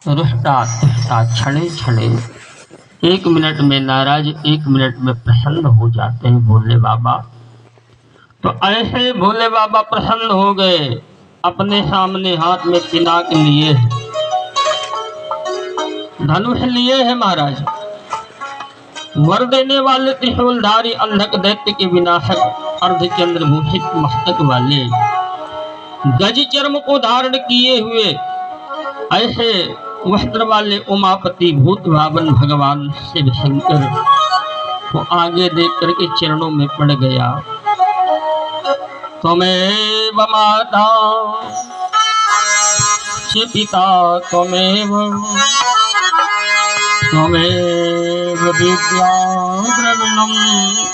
रुष्टा तुष्टा छड़े छड़े, 1 मिनट में नाराज 1 मिनट में प्रसन्न हो जाते हैं भोले बाबा। तो ऐसे भोले बाबा प्रसन्न हो गए, अपने सामने हाथ में पिनाक लिए है, धनुष लिए है महाराज। वर देने वाले त्रिशूलधारी अंधक दैत्य के विनाशक अर्धचंद्र भूषित मस्तक वाले, गज चर्म को धारण किए हुए ऐसे वस्त्र वाले उमापति भूत भावन भगवान शिव शंकर को आगे देख करके चरणों में पड़ गया। त्वमेव माता च पिता त्वमेव, त्वमेव विद्या द्रविणं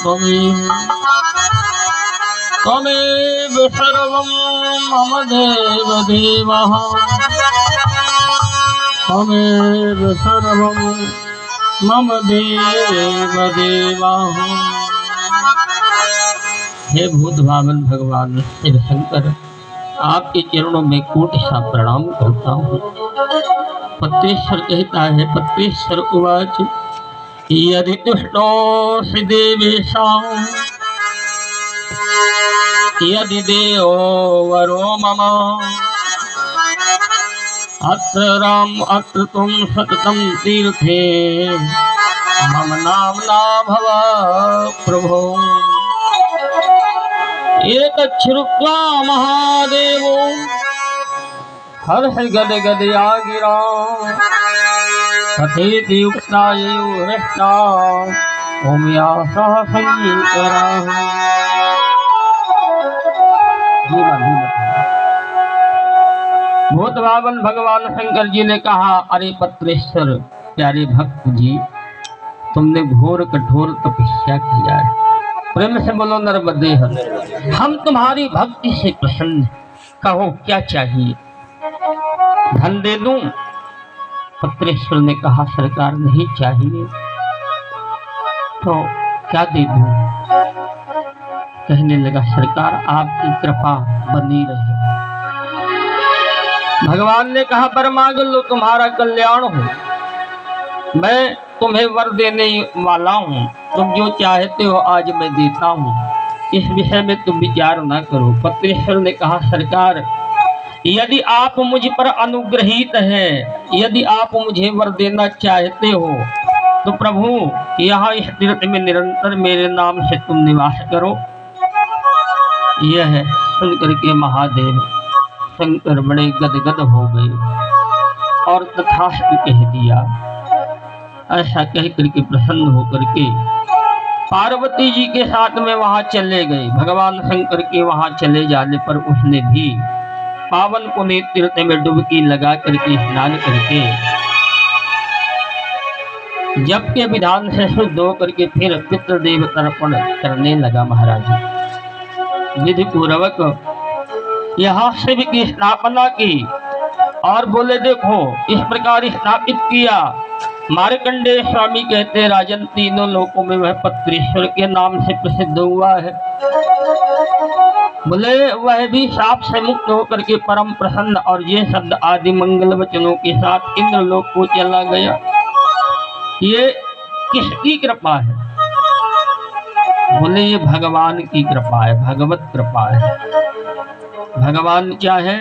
त्वमेव, त्वमेव सर्वं मम देव देवः, त्वमेव सर्वं मम देव देवः। हे भूत भावन भगवान शिव शंकर, आपके चरणों में कोटि सा प्रणाम करता हूँ। पत्रेश्वर कहता है, पत्रेश्वर उवाच यदि तुष्टोऽसि देवेशा, यदि देवो वरो मम, अत्र राम अत्र तुम सततं तीर्थे, मम नाम्ना भव प्रभो। एक श्रुत्वा महादेवो हर्ष गद गदया गिरा, तथेति युक्ताययो हृष्टा ओम या सह शंकरः। भूत भावन भगवान शंकर जी ने कहा, अरे पत्रेश्वर प्यारे भक्त जी, तुमने घोर कठोर तपस्या किया है। प्रेम से बोलो नर्मदे हर। हम तुम्हारी भक्ति से प्रसन्न, कहो क्या चाहिए, धन दे दूं? पत्रेश्वर ने कहा, सरकार नहीं चाहिए तो क्या दे दूं? कहने लगा, सरकार आपकी कृपा बनी रहे। भगवान ने कहा, वर मांग लो, तुम्हारा कल्याण हो। मैं तुम्हें वर देने वाला हूँ, तुम जो चाहते हो आज मैं देता हूँ, इस विषय में तुम विचार न करो। पत्रेश्वर ने कहा, सरकार यदि आप मुझ पर अनुग्रहित हैं, यदि आप मुझे वर देना चाहते हो तो प्रभु यहाँ इस तीर्थ में निरंतर मेरे नाम से तुम निवास करो। यह सुन करके महादेव शंकर बड़े गदगद हो गए और तथास्तु कह दिया। ऐसा कह करके प्रसन्न होकर के पार्वती जी के साथ में वहां चले गए। भगवान शंकर के वहां चले जाने पर उसने भी पावन पुनीत तीर्थ में डुबकी लगा करके स्नान करके जप के विधान से शुद्ध होकर के फिर पितृदेव तर्पण करने लगा। महाराज विधि पूर्वक यहाँ शिव की स्थापना की और बोले, देखो इस प्रकार स्थापित किया। मार्कंडेय स्वामी कहते, राजन तीनों लोकों में वह पत्रेश्वर के नाम से प्रसिद्ध हुआ है। बोले वह भी शाप से मुक्त होकर के परम प्रसन्न और ये शब्द आदि मंगल वचनों के साथ इंद्रलोक को चला गया। ये किसकी कृपा है? बोले ये भगवान की कृपा है, भगवत कृपा है। भगवान क्या है?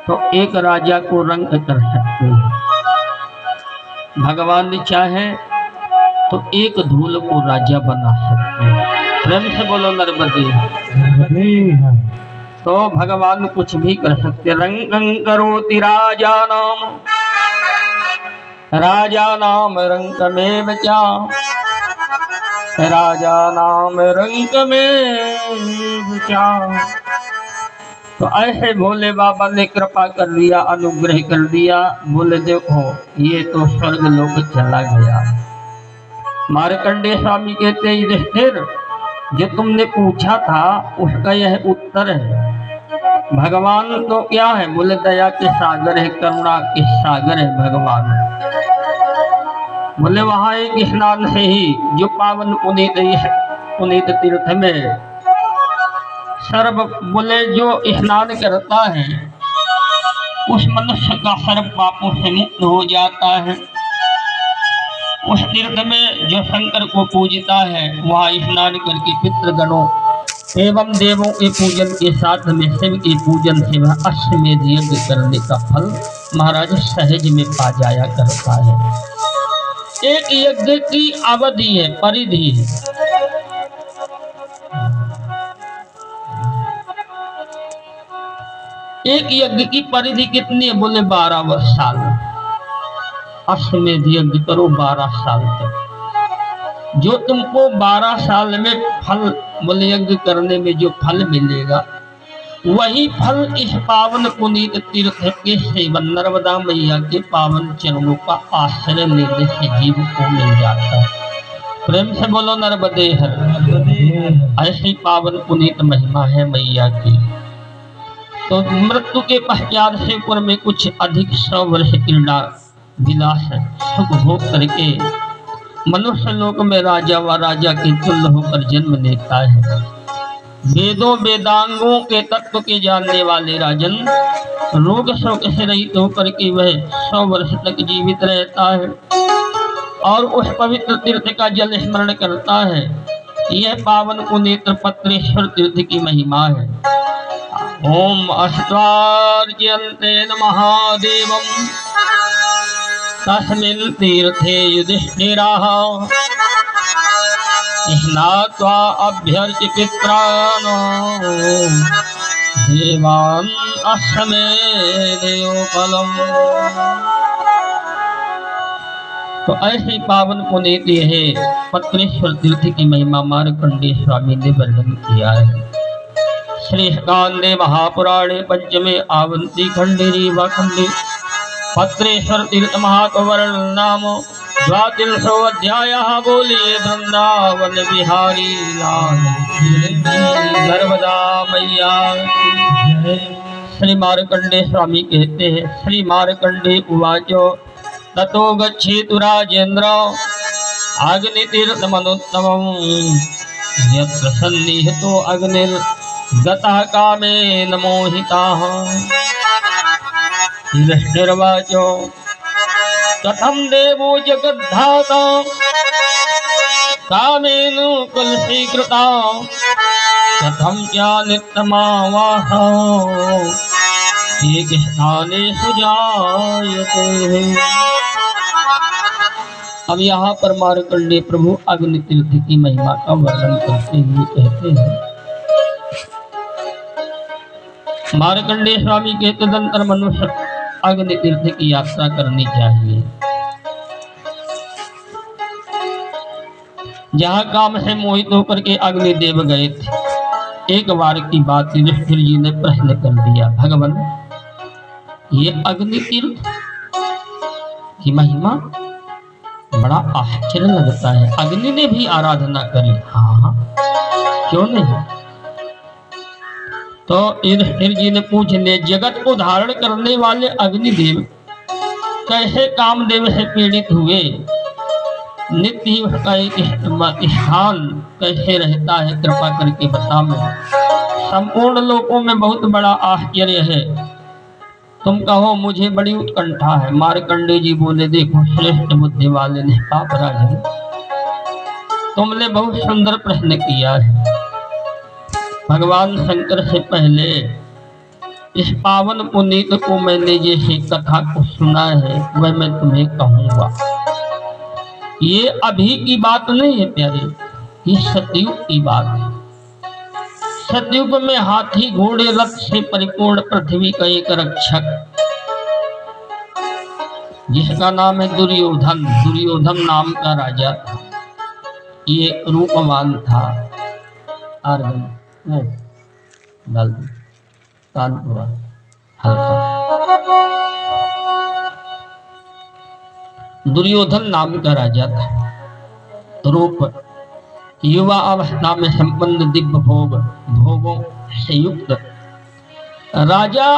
तो एक राजा को रंग कर सकते हैं। भगवान चाहे तो एक धूल को राजा बना सकते हैं। प्रेम से बोलो नर्मदे। तो भगवान कुछ भी कर सकते। रंगं करोति राजानाम, राजानाम रंगमेव च, राजानाम रंगमेव च। तो ऐसे भोले बाबा ने कृपा कर दिया, अनुग्रह कर दिया। बोले देखो ये तो स्वर्ग लोक चला गया। मार्कंडेय स्वामी कहते, युधिष्ठिर जो तुमने पूछा था उसका यह उत्तर है। भगवान तो क्या है? बोले दया के सागर है, करुणा के सागर है भगवान। बोले वहां एक स्नान से ही जो पावन पुनीत तीर्थ में सर्व बोले जो स्नान करता है उस मनुष्य का सर्व पापों से मुक्त हो जाता है। उस तीर्थ में जो शंकर को पूजता है वहाँ स्नान करके पितृगणों एवं देवों के पूजन के साथ में शिव के पूजन से वह अश्वमेध यज्ञ करने का फल महाराज सहज में पा जाया करता है। एक यज्ञ की अवधि है, परिधि है। एक यज्ञ की परिधि कितनी है? बोले 12 साल। अश्वमेध यज्ञ करो 12 साल तक। जो तुमको 12 साल में फल, बोले यज्ञ करने में जो फल मिलेगा वही फल इस पावन पुनीत तीर्थ के सेवन नर्मदा मैया के पावन चरणों का आश्रय लेने से जीव को मिल जाता है। प्रेम से बोलो नर्मदे हर। ऐसी पावन पुनीत महिमा है मैया की। तो मृत्यु के पश्चात से ऊपर में कुछ अधिक 100 वर्ष क्रीड़ा विलास सुख भोग करके मनुष्य लोक में राजा व राजा के तुल्य होकर जन्म लेता है। वेदों वेदांगों के तत्व के जानने वाले राजन रोग शोक से रहित होकर के वह 100 वर्ष तक जीवित रहता है और उस पवित्र तीर्थ का जल स्मरण करता है। यह पावन पुनीत पत्रेश्वर तीर्थ की महिमा है। ओम अस्तार्जयन्तेन महादेवम तस्मिन् तीर्थे युधिष्ठिरः स्नात्वा अभ्यर्च्य पित्राणां देवान् अश्वमेधयोपलम्। तो ऐसे पावन पुनीत है पत्रेश्वर तीर्थ की महिमा मार्कंडेय स्वामी ने वर्णन किया है। श्री स्कांदे महापुराणे पंचमे आवंती खंडे रीवा खंडे पत्रेश्वर तीर्थ महात्मवर्ण नाम 32 अध्यायः। बोलिए वृंदावन बिहारी लाल नर्मदा मैया। श्री मार्कंडेय स्वामी कहते हैं, श्री मार्कंडेय उवाचो ततो गच्छेतु राजेन्द्र अग्नितीर्थमनुत्तमम् यत्र सन्निहितो अग्निर्गतः कामेन मोहितः। युधिष्ठिर्वाचो कथं देवो जगद्धाता कामेन कलुषीकृता कथं च नित्यमावाह एक स्थानेषु जायते। अब यहाँ पर मार्कंडेय प्रभु अग्नि तीर्थ की महिमा का वर्णन करते हुए कहते हैं, मार्कंडेय स्वामी के तदंतर मनुष्य अग्नि तीर्थ की यात्रा करनी चाहिए। जहाँ काम से मोहित होकर के अग्निदेव गए थे। एक बार की बात युधिष्ठिर जी ने प्रश्न कर दिया, भगवान ये अग्नि तीर्थ की महिमा बड़ा आश्चर्य लगता है, अग्नि ने भी आराधना करी। हाँ क्यों नहीं। तो युधिष्ठिर जी ने पूछ लिया, जगत को धारण करने वाले अग्निदेव कैसे कामदेव से पीड़ित हुए, नित्य ही उसका एक स्थान कैसे रहता है, कृपा करके बता। मैं संपूर्ण लोकों में बहुत बड़ा आश्चर्य है, तुम कहो मुझे बड़ी उत्कंठा है। मार्कंडेय जी बोले, देखो श्रेष्ठ बुद्धि वाले ने पाप राजन, तुमने बहुत सुंदर प्रश्न किया है। भगवान शंकर से पहले इस पावन पुनीत को मैंने जैसे कथा को सुना है वह मैं तुम्हें कहूंगा। ये अभी की बात नहीं है प्यारे, ये सतयुग की बात है। सतयुग में हाथी घोड़े रथ से परिपूर्ण पृथ्वी का एक रक्षक जिसका नाम है दुर्योधन, दुर्योधन नाम का राजा था। ये रूपवान था। आर्गन डाल दो कानपुरा हल्का। दुर्योधन नाम का राजा था। रूप युवा अवस्था में संपन्न दिव्य भोगों से युक्त राजा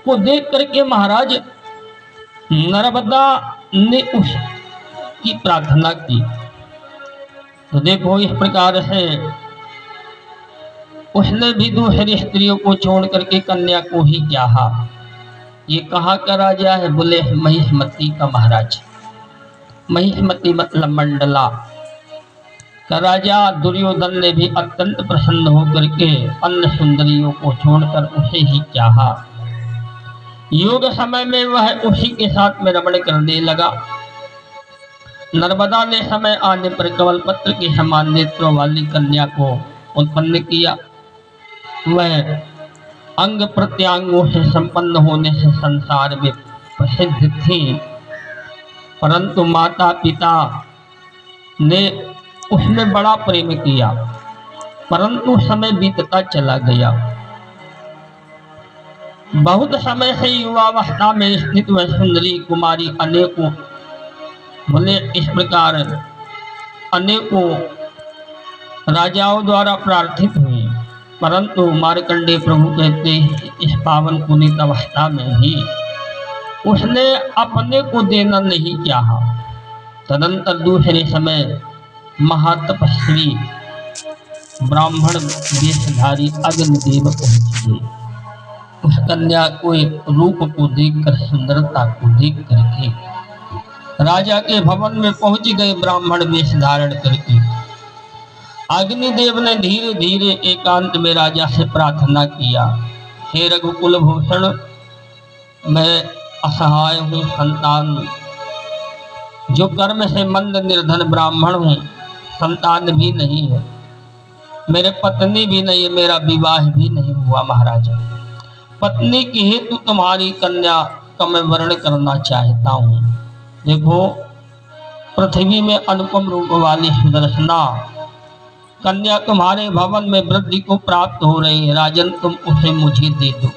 को देख करके महाराज नर्मदा ने उसकी प्रार्थना की। तो देखो इस प्रकार से उसने भी दूसरी स्त्रियों को छोड़ करके कन्या को ही चाहा। ये कहाँ का राजा है? बोले महिष्मती का महाराज। महिष्मती मतलब मंडला का राजा। दुर्योधन ने भी अत्यंत प्रसन्न होकर के अन्य सुंदरियों को छोड़कर उसे ही चाहा। योग समय में वह उसी के साथ में रमण करने लगा। नर्मदा ने समय आने पर कमल पत्र के समान नेत्रों वाली कन्या को उत्पन्न किया। वह अंग प्रत्यांगों से संपन्न होने से संसार में प्रसिद्ध थी, परंतु माता पिता ने उसमें बड़ा प्रेम किया। परंतु समय बीतता चला गया। बहुत समय से युवावस्था में स्थित वह सुंदरी कुमारी अनेकों बोले इस प्रकार अनेकों राजाओं द्वारा प्रार्थित हुई, परंतु मार्कंडेय प्रभु कहते हैं इस पावन पुनीत अवस्था में भी उसने अपने को देना नहीं चाहा। तदंतर दूसरे समय महातपस्वी ब्राह्मण वेशधारी अग्निदेव पहुंच गए। उस कन्या को रूप को देखकर, सुंदरता को देख करके राजा के भवन में पहुंच गए ब्राह्मण वेश धारण करके। अग्निदेव ने धीरे धीरे एकांत में राजा से प्रार्थना किया, हे रघुकुल भूषण, मैं असहाय हूँ, संतान जो कर्म से मंद निर्धन ब्राह्मण हूँ, संतान भी नहीं है, मेरे पत्नी भी नहीं है, मेरा विवाह भी नहीं हुआ। महाराज, पत्नी की हेतु तुम्हारी कन्या का मैं वर्ण करना चाहता हूँ। देखो, पृथ्वी में अनुपम रूप वाली सुदर्शना कन्या तुम्हारे भवन में वृद्धि को प्राप्त हो रही है। राजन, तुम उसे मुझे दे दो,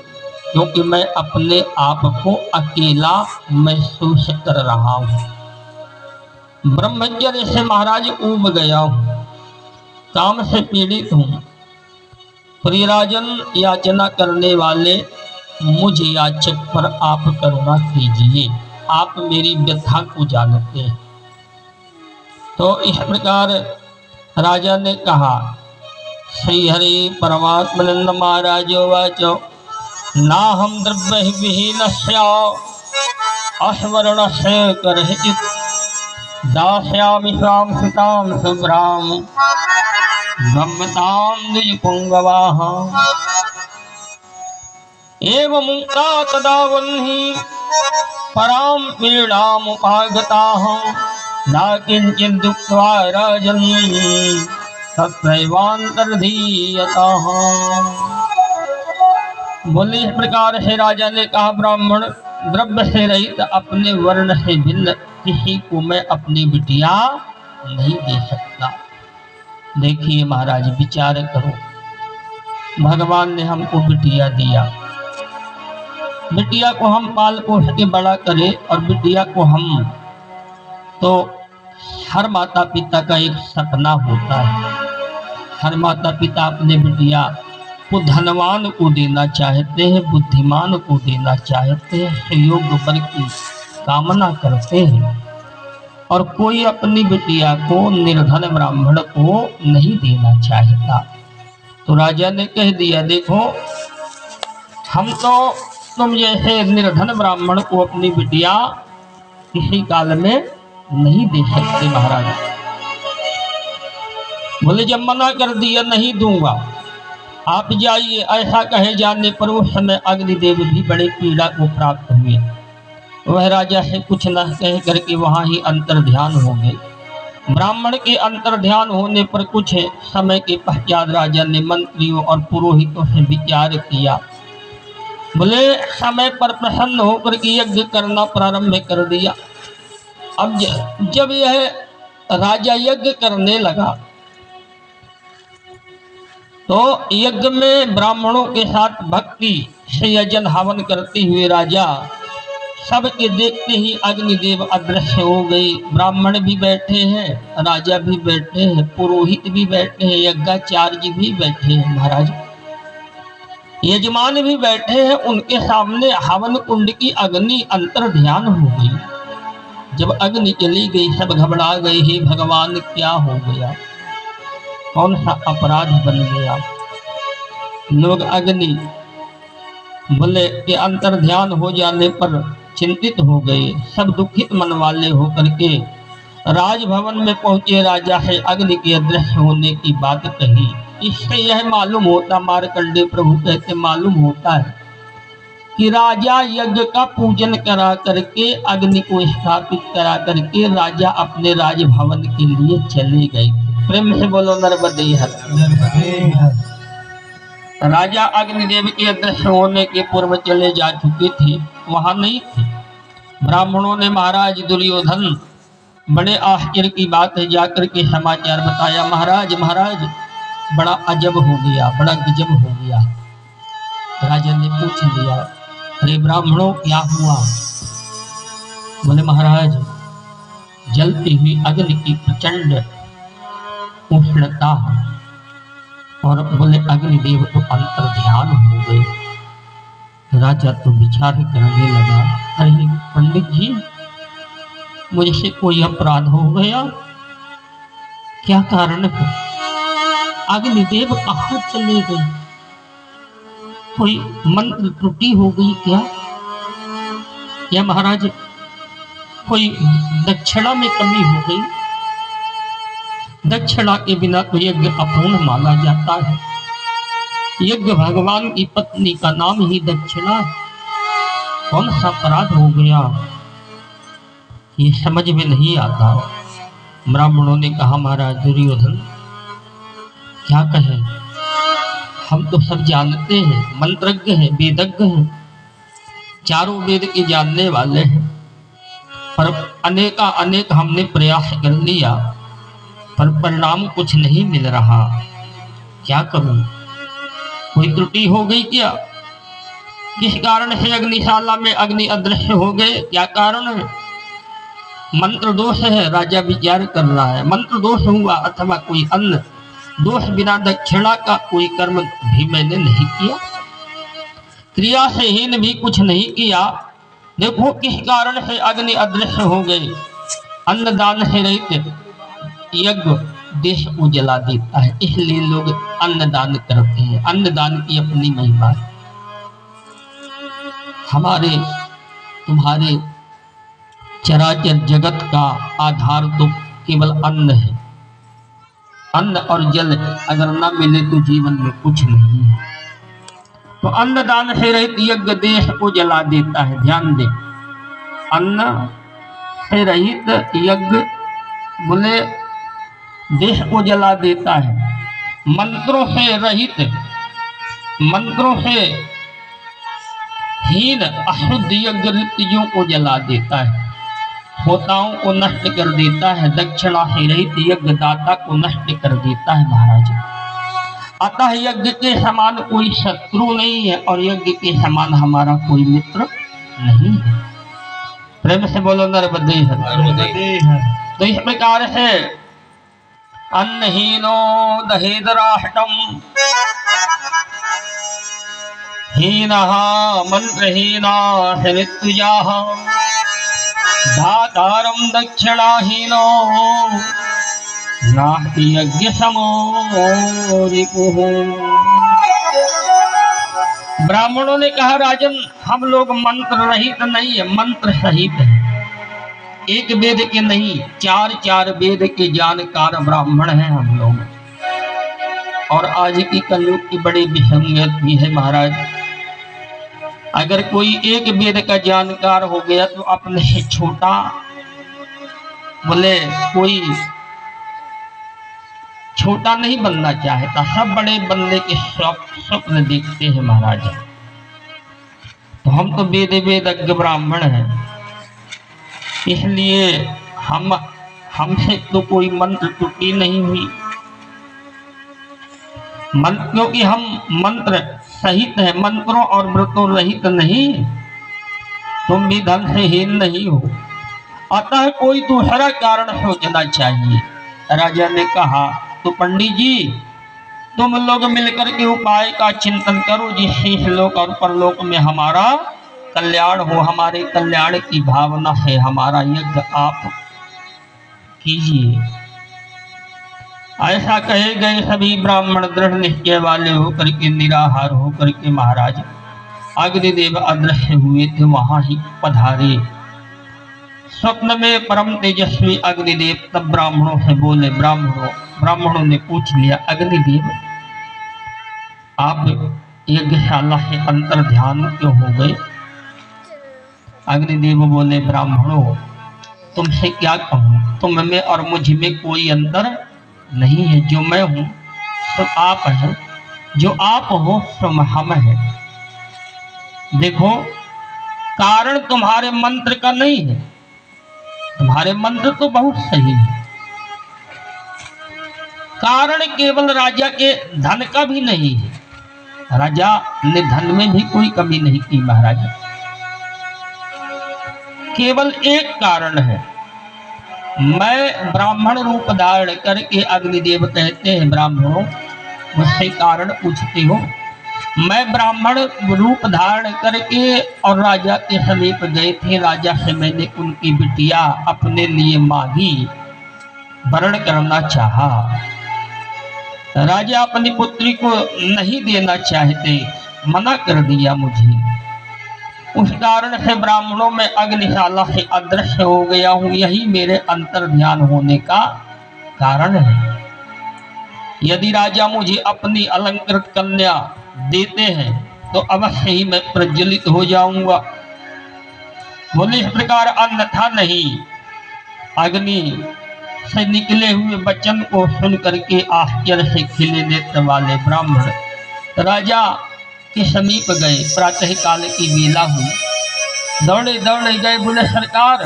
क्योंकि मैं अपने आप को अकेला महसूस कर रहा हूँ। ब्रह्मचर्य से महाराज ऊब गया हूँ, काम से पीड़ित हूँ। प्रिय राजन, याचना करने वाले मुझ याचक पर आप करुणा कीजिए, आप मेरी व्यथा को जानते हैं। तो इस प्रकार राजा ने कहा। श्री हरि परमात्मनंद महाराज वाचो, ना हम द्रव्य विहीन अस्वर्ण से करहित दास्यामि स्वाम सुताम शुभ्राम ब्रह्मताम द्विज पुंगवाः एवं मुक्ता तदा वह्नि पराम पीड़ाम उपागताः न किंचित दुःख्वा राजन् तत्रैवान्तर्धीयताः। बोले इस प्रकार से राजा ने कहा, ब्राह्मण, द्रव्य से रहित अपने वर्ण से भिन्न किसी को मैं अपनी बिटिया नहीं दे सकता। देखिए महाराज, विचार करो, भगवान ने हमको बिटिया दिया, बिटिया को हम पाल पोस के बड़ा करें, और बिटिया को हम तो हर माता पिता का एक सपना होता है। हर माता पिता अपने बिटिया को धनवान को देना चाहते हैं, बुद्धिमान को देना चाहते हैं, सुयोग्य वर की कामना करते हैं, और कोई अपनी बिटिया को निर्धन ब्राह्मण को नहीं देना चाहता। तो राजा ने कह दिया, देखो, हम तो तुम जैसे निर्धन ब्राह्मण को अपनी बिटिया किसी काल में नहीं दे सकते। महाराज बोले, जब मना कर दिया नहीं दूंगा, आप जाइए। ऐसा कहे जाने पर उस समय अग्निदेव भी बड़े पीड़ा को प्राप्त हुए। वह राजा से कुछ न कह करके वहां ही अंतर्ध्यान हो गए। ब्राह्मण के अंतर्ध्यान होने पर कुछ समय के पश्चात राजा ने मंत्रियों और पुरोहितों से विचार किया। बोले, समय पर प्रसन्न होकर के यज्ञ करना प्रारंभ कर दिया। अब जब यह राजा यज्ञ करने लगा, तो यज्ञ में ब्राह्मणों के साथ भक्ति से यजन हवन करते हुए राजा सबके देखते ही अग्निदेव अदृश्य हो गई। ब्राह्मण भी बैठे हैं, राजा भी बैठे हैं, पुरोहित भी बैठे हैं, यज्ञाचार्य भी बैठे हैं, महाराज यजमान भी बैठे हैं। उनके सामने हवन कुंड की अग्नि अंतर ध्यान हो गई। जब अग्नि चली गई, सब घबरा गए, हे भगवान, क्या हो गया, कौन सा अपराध बन गया। लोग अग्नि बोले कि अंतर ध्यान हो जाने पर चिंतित हो गए। सब दुखित मन वाले होकर के राजभवन में पहुंचे। राजा है अग्नि के अदृश्य होने की बात कही। इससे यह मालूम होता, मार्कंडेय प्रभु कहते मालूम होता है कि राजा यज्ञ का पूजन करा करके, अग्नि को स्थापित करा करके राजा अपने राजभवन के लिए चले गए। प्रेम से बोलो नर्मदे हर। राजा अग्निदेव के अदृश्य होने के पूर्व चले जा चुके थे, वहां नहीं थे। ब्राह्मणों ने महाराज दुर्योधन, बड़े आश्चर्य की बात है, जाकर के समाचार बताया। महाराज महाराज बड़ा अजब हो गया, बड़ा गजब हो गया। राजा ने पूछ लिया, अरे ब्राह्मणों क्या हुआ? बोले महाराज जलती हुई अग्नि की प्रचंड उष्णता, और बोले अग्निदेव तो अंतर ध्यान हो गए। राजा तो विचार करने लगा, अरे पंडित जी मुझसे कोई अपराध हो गया? क्या कारण है? अग्निदेव कहाँ चले गए? कोई मंत्र त्रुटि हो गई क्या? या महाराज कोई दक्षिणा में कमी हो गई? दक्षिणा के बिना तो यज्ञ अपूर्ण माना जाता है। यज्ञ भगवान की पत्नी का नाम ही दक्षिणा। कौन सा अपराध हो गया ये समझ में नहीं आता। ब्राह्मणों ने कहा, महाराज दुर्योधन क्या कहें, हम तो सब जानते हैं, मंत्रज्ञ हैं, वेदज्ञ हैं, चारों वेद के जानने वाले हैं, पर अनेक हमने प्रयास कर लिया, पर परिणाम कुछ नहीं मिल रहा। क्या करूं? कोई त्रुटि हो गई क्या? किस कारण से अग्निशाला में अग्नि अदृश्य हो गए? क्या कारण है? मंत्र दोष है, राजा विचार कर रहा है। मंत्र दोष हुआ अथवा कोई अन्य दोष, बिना दक्षिणा का कोई कर्म भी मैंने नहीं किया, क्रिया से हीन भी कुछ नहीं किया। देखो किस कारण से अग्नि अदृश्य हो गए। अन्नदान से रहित यज्ञ देश को जला देता है, इसलिए लोग अन्नदान करते हैं। अन्नदान की अपनी महिमा है। हमारे तुम्हारे चराचर जगत का आधार तो केवल अन्न है। अन्न और जल अगर न मिले तो जीवन में कुछ नहीं है। तो अन्नदान से रहित यज्ञ देश को जला देता है। ध्यान दे, अन्न से रहित यज्ञ बोले देश को जला देता है। मंत्रों से रहित, मंत्रों से हीन अशुद्ध यज्ञ ऋतियों को जला देता है, होताओं को नष्ट कर देता है। दक्षिणा से रहित यज्ञ दाता को नष्ट कर देता है महाराज। अतः यज्ञ के समान कोई शत्रु नहीं है, और यज्ञ के समान हमारा कोई मित्र नहीं है। प्रेम से बोलो नर्मदे है। तो इस प्रकार है, अन्नहीनो दहेद राष्ट्रम, हीनः मंत्रहीना मृत्युजाः, दातारं दक्षिणाहीनो नास्ति यज्ञ समो रिपुः। ब्राह्मणों ने कहा, राजन हम लोग मंत्र रहित नहीं है, मंत्र सहित है। एक वेद के नहीं, चार चार वेद के जानकार ब्राह्मण हैं हम लोग। और आज की कलयुग की बड़ी विसंगति भी है महाराज। अगर कोई एक वेद का जानकार हो गया तो अपने से छोटा, बोले कोई छोटा नहीं बनना चाहता, सब बड़े बनने के स्वप्न देखते हैं महाराज। तो हम तो वेद वेदज्ञ ब्राह्मण हैं, इसलिए हमसे तो कोई मंत्र त्रुटि नहीं हुई। क्योंकि हम मंत्र सहित है, मंत्रों और व्रतों रहित नहीं। तुम भी धन से हीन नहीं हो, अतः कोई दूसरा कारण सोचना चाहिए। राजा ने कहा, तो पंडित जी तुम लोग मिलकर के उपाय का चिंतन करो, जिससे इस लोक और परलोक में हमारा कल्याण हो। हमारे कल्याण की भावना से हमारा यज्ञ आप कीजिए। ऐसा कहे गए सभी ब्राह्मण दृढ़ निश्चय वाले होकर के, निराहार होकर के महाराज अग्निदेव अदृश्य हुए थे, वहां ही पधारे। स्वप्न में परम तेजस्वी अग्निदेव तब ब्राह्मणों से बोले, ब्राह्मणों ने पूछ लिया, अग्निदेव आप यज्ञशाला से अंतर ध्यान क्यों हो गए? अग्निदेव बोले, ब्राह्मणों तुमसे क्या कहूं, तुम में और मुझ में कोई अंतर नहीं है। जो मैं हूं तो आप हैं, जो आप हो तो हम हैं। देखो, कारण तुम्हारे मंत्र का नहीं है, तुम्हारे मंत्र तो बहुत सही है। कारण केवल राजा के धन का भी नहीं है, राजा ने धन में भी कोई कमी नहीं की महाराज। केवल एक कारण है, मैं ब्राह्मण रूप धारण करके, अग्निदेव कहते हैं ब्राह्मणों मुझसे कारण पूछते हो, मैं ब्राह्मण रूप धारण करके और राजा के समीप गए थे। राजा से मैंने उनकी बिटिया अपने लिए मांगी, वरण करना चाहा। राजा अपनी पुत्री को नहीं देना चाहते, मना कर दिया मुझे। उस कारण से ब्राह्मणों में अग्निशाला से अदृश्य हो गया हूं। यही मेरे अंतर ध्यान होने का कारण है। यदि राजा मुझे अपनी अलंकृत कन्या देते हैं तो अवश्य ही मैं प्रज्वलित हो जाऊंगा। बोले, इस प्रकार अन्यथा नहीं। अग्नि से निकले हुए वचन को सुन करके आश्चर्य से खिले नेत्र वाले ब्राह्मण राजा के समीप गए। प्रातः काल की बेला हुई, दौड़े दौड़े गए। बोले, सरकार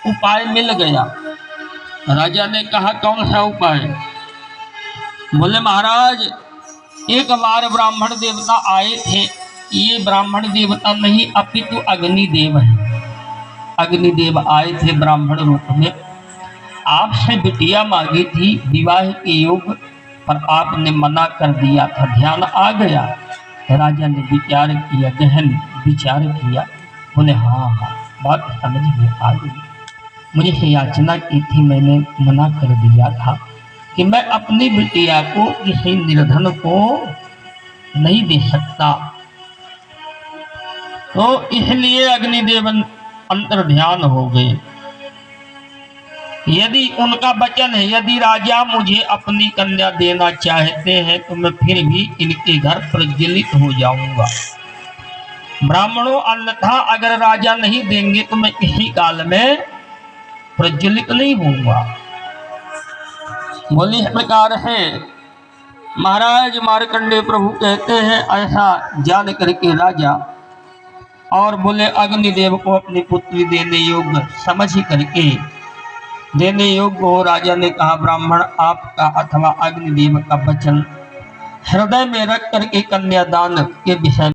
उपाय मिल गया। राजा ने कहा, कौन सा उपाय? बोले, महाराज एक बार ब्राह्मण देवता आए थे। ये ब्राह्मण देवता नहीं अपितु अग्निदेव है। अग्निदेव आए थे ब्राह्मण रूप में, आपसे बिटिया मांगी थी विवाह के योग, पर आपने मना कर दिया था। ध्यान आ गया। राजा ने विचार किया, गहन विचार किया। बोले, हाँ, बात समझ में आ गई। मुझे से याचना की थी, मैंने मना कर दिया था कि मैं अपनी बिटिया को किसी निर्धन को नहीं दे सकता। तो इसलिए अग्निदेव अंतर ध्यान हो गए। यदि उनका वचन है, यदि राजा मुझे अपनी कन्या देना चाहते हैं तो मैं फिर भी इनके घर प्रज्वलित हो जाऊंगा। ब्राह्मणों, अन्यथा अगर राजा नहीं देंगे तो मैं किसी काल में प्रज्वलित नहीं होऊंगा। बोले, इस प्रकार है महाराज। मार्कंडेय प्रभु कहते हैं, ऐसा जान करके राजा और बोले, अग्निदेव को अपनी पुत्री देने योग्य समझ करके देने योग्य हो। राजा ने कहा, ब्राह्मण आपका अथवा अग्निदेव का वचन हृदय में रख करके कन्यादान के विषय